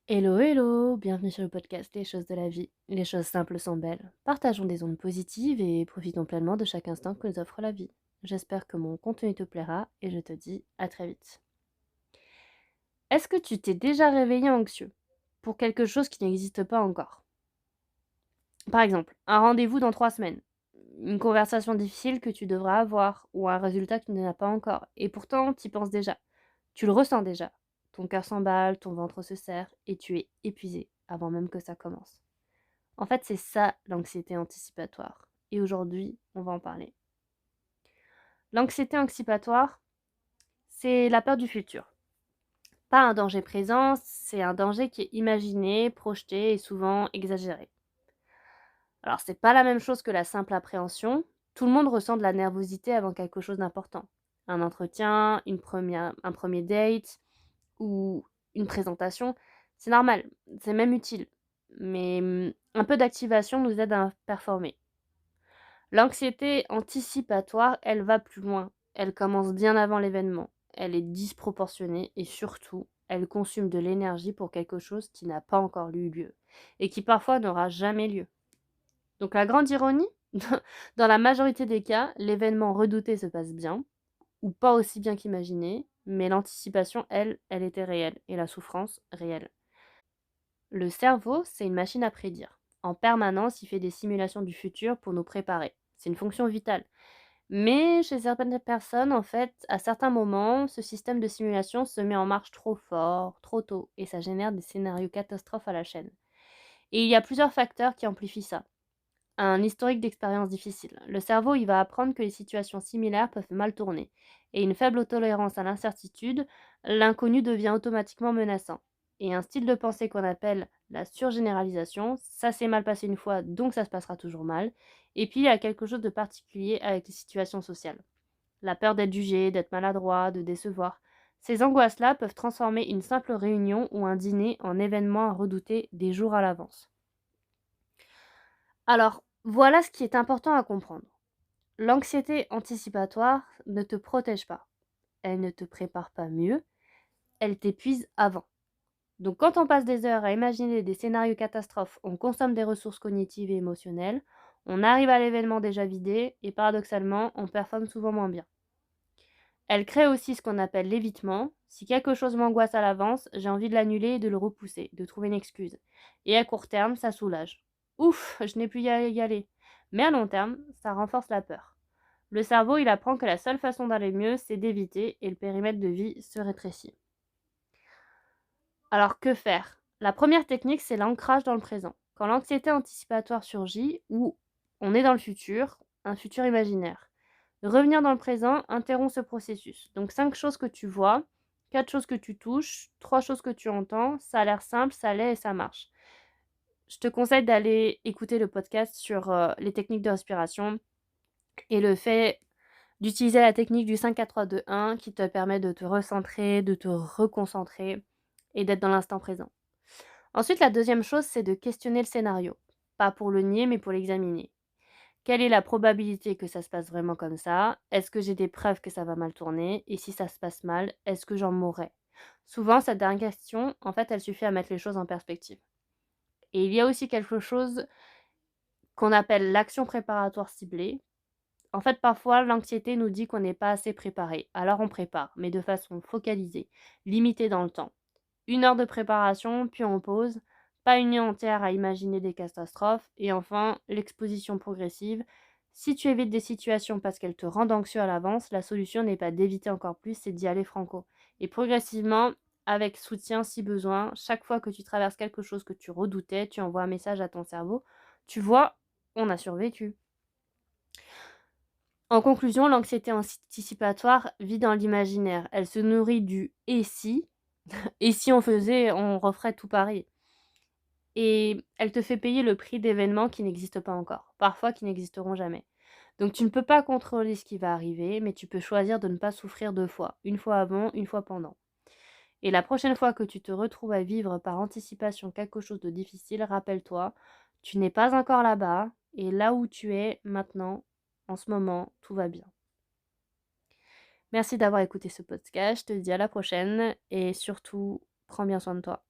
Hello, hello, bienvenue sur le podcast Les choses de la vie. Les choses simples sont belles. Partageons des ondes positives et profitons pleinement de chaque instant que nous offre la vie. J'espère que mon contenu te plaira et je te dis à très vite. Est-ce que tu t'es déjà réveillé anxieux pour quelque chose qui n'existe pas encore? Par exemple, un rendez-vous dans 3 semaines, une conversation difficile que tu devras avoir ou un résultat que tu n'as pas encore. Et pourtant, tu y penses déjà. Tu le ressens déjà. Ton cœur s'emballe, ton ventre se serre et tu es épuisé avant même que ça commence. En fait, c'est ça l'anxiété anticipatoire. Et aujourd'hui, on va en parler. L'anxiété anticipatoire, c'est la peur du futur. Pas un danger présent, c'est un danger qui est imaginé, projeté et souvent exagéré. Alors, c'est pas la même chose que la simple appréhension. Tout le monde ressent de la nervosité avant quelque chose d'important. Un entretien, un premier date ou une présentation, c'est normal, c'est même utile. Mais un peu d'activation nous aide à performer. L'anxiété anticipatoire, elle va plus loin. Elle commence bien avant l'événement. Elle est disproportionnée et surtout, elle consomme de l'énergie pour quelque chose qui n'a pas encore eu lieu et qui parfois n'aura jamais lieu. Donc la grande ironie, dans la majorité des cas, l'événement redouté se passe bien, ou pas aussi bien qu'imaginé, mais l'anticipation, elle était réelle et la souffrance réelle. Le cerveau, c'est une machine à prédire. En permanence, il fait des simulations du futur pour nous préparer. C'est une fonction vitale. Mais chez certaines personnes, en fait, à certains moments, ce système de simulation se met en marche trop fort, trop tôt, et ça génère des scénarios catastrophes à la chaîne. Et il y a plusieurs facteurs qui amplifient ça. Un historique d'expériences difficiles. Le cerveau, il va apprendre que les situations similaires peuvent mal tourner. Et une faible tolérance à l'incertitude, l'inconnu devient automatiquement menaçant. Et un style de pensée qu'on appelle la surgénéralisation, ça s'est mal passé une fois, donc ça se passera toujours mal. Et puis il y a quelque chose de particulier avec les situations sociales. La peur d'être jugé, d'être maladroit, de décevoir. Ces angoisses-là peuvent transformer une simple réunion ou un dîner en événement à redouter des jours à l'avance. Alors, voilà ce qui est important à comprendre. L'anxiété anticipatoire ne te protège pas. Elle ne te prépare pas mieux, elle t'épuise avant. Donc quand on passe des heures à imaginer des scénarios catastrophes, on consomme des ressources cognitives et émotionnelles, on arrive à l'événement déjà vidé et paradoxalement, on performe souvent moins bien. Elle crée aussi ce qu'on appelle l'évitement. Si quelque chose m'angoisse à l'avance, j'ai envie de l'annuler et de le repousser, de trouver une excuse. Et à court terme, ça soulage. Ouf, je n'ai plus y aller. Mais à long terme, ça renforce la peur. Le cerveau, il apprend que la seule façon d'aller mieux, c'est d'éviter et le périmètre de vie se rétrécit. Alors que faire? La première technique, c'est l'ancrage dans le présent. Quand l'anxiété anticipatoire surgit ou on est dans le futur, un futur imaginaire. Revenir dans le présent interrompt ce processus. Donc 5 choses que tu vois, 4 choses que tu touches, 3 choses que tu entends, ça a l'air simple, ça l'est et ça marche. Je te conseille d'aller écouter le podcast sur les techniques de respiration et le fait d'utiliser la technique du 5, 4, 3, 2, 1 qui te permet de te recentrer, de te reconcentrer et d'être dans l'instant présent. Ensuite, la deuxième chose, c'est de questionner le scénario. Pas pour le nier, mais pour l'examiner. Quelle est la probabilité que ça se passe vraiment comme ça? Est-ce que j'ai des preuves que ça va mal tourner? Et si ça se passe mal, est-ce que j'en mourrai? Souvent, cette dernière question, en fait, elle suffit à mettre les choses en perspective. Et il y a aussi quelque chose qu'on appelle l'action préparatoire ciblée. En fait, parfois, l'anxiété nous dit qu'on n'est pas assez préparé. Alors on prépare, mais de façon focalisée, limitée dans le temps. 1 heure de préparation, puis on pause. Pas une nuit entière à imaginer des catastrophes. Et enfin, l'exposition progressive. Si tu évites des situations parce qu'elles te rendent anxieux à l'avance, la solution n'est pas d'éviter encore plus, c'est d'y aller franco. Et progressivement, avec soutien si besoin, chaque fois que tu traverses quelque chose que tu redoutais, tu envoies un message à ton cerveau. Tu vois, on a survécu. En conclusion, l'anxiété anticipatoire vit dans l'imaginaire. Elle se nourrit du et si on referait tout pareil. Et elle te fait payer le prix d'événements qui n'existent pas encore, parfois qui n'existeront jamais. Donc tu ne peux pas contrôler ce qui va arriver, mais tu peux choisir de ne pas souffrir 2 fois, une fois avant, une fois pendant. Et la prochaine fois que tu te retrouves à vivre par anticipation quelque chose de difficile, rappelle-toi, tu n'es pas encore là-bas, et là où tu es maintenant, en ce moment, tout va bien. Merci d'avoir écouté ce podcast, je te dis à la prochaine, et surtout, prends bien soin de toi.